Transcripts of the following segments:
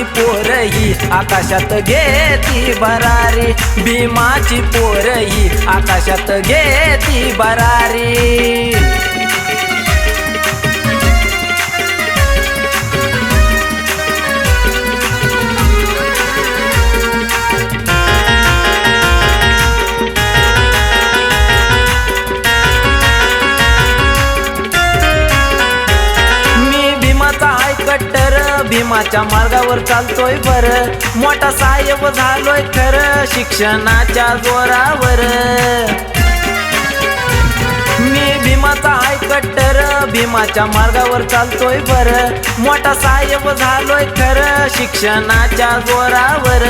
भीमाची पोरही आकाशात घेती भरारी, भीमाची पोरही आकाशात घेती भरारी। भीमाच्या मार्गावर चालतोय बर, मोठा साहेब झालोय खर शिक्षणाच्या जोरावर। मी भीमाचा आहे कट्टर, भीमाच्या मार्गावर चालतोय बर, मोठा साहेब झालोय खर शिक्षणाच्या जोरावर।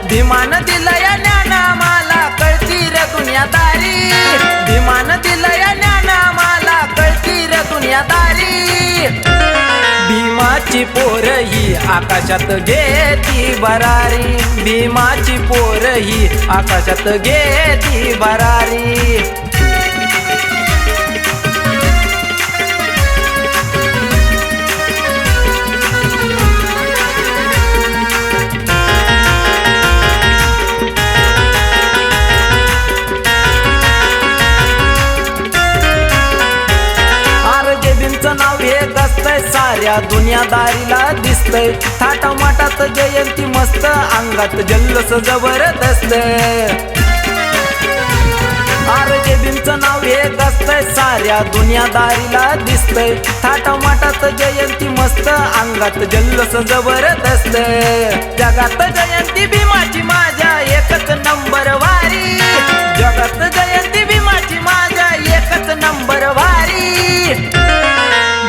भीमान दिलं या ज्ञान मला कळती रे दुनियादारी, भीमान दिलं या ज्ञान मला कळती रे दुनियादारी। भीमाची पोरही आकाशात घेती भरारी, भीमाची पोरही आकाशात घेती भरारी। साऱ्या दुनियादारीला दिसतय, थाटामाटात जयंती मस्त, अंगात जल्लोष जबरदस्त। आरजे भीमचं नाव हे गाजतंय, साऱ्या दुनियादारीला दिसतय, थाटामाटात जयंती मस्त, अंगात जल्लोष जबरदस्त। जगात जयंती भीमाची माझ्या एकच नंबर वारी, जगात जयंती भीमाची माझ्या एकच नंबर वारी।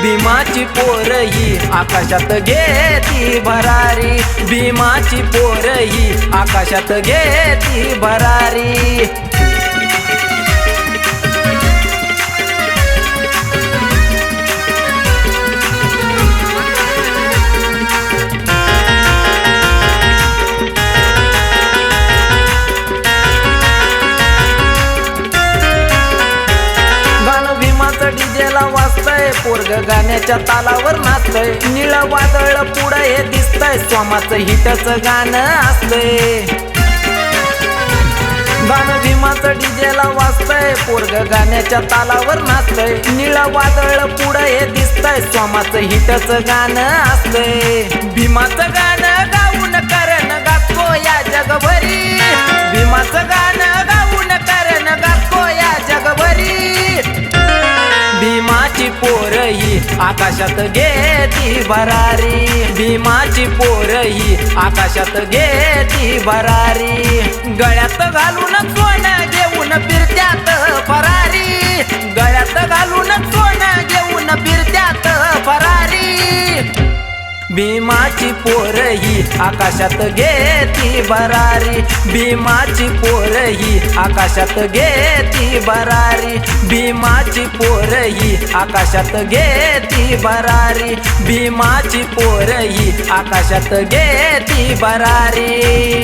भीमाची पोरही आकाशात घेती भरारी, भीमाची पोरही आकाशात घेती भरारी। डीजेला वाजतय, पोरग गाण्याच्या तालावर नाचतय, निळ वादळ पुढं हे दिसतय, स्वामाचं हिटचं गाणं असतंय। गाणं भीमाचं डीजेला वाजतय, पोरग गाण्याच्या तालावर नाचतय, निळ वादळ पुढं हे दिसतय, स्वामाचं हिटचं गाणं असतंय। भीमाचं गाणं गाऊन करण गातो या जगभरी, भीमाचं गाणं गाऊन करण गातो या जगभरी। भीमाची पोरही आकाशात घेती भरारी, भीमाची पोरही आकाशात घेती भरारी। गळ्यात घालून सोनं घेऊन फिरत्यात फरारी, गळ्यात घालून सोनं घेऊन फिरत्यात फरारी। भीमाची पोरही आकाशात घेती भरारी, भीमाची पोरही आकाशात घेती भरारी, भीमाची पोरही आकाशात घेती भरारी, भीमाची पोरही आकाशात घेती भरारी।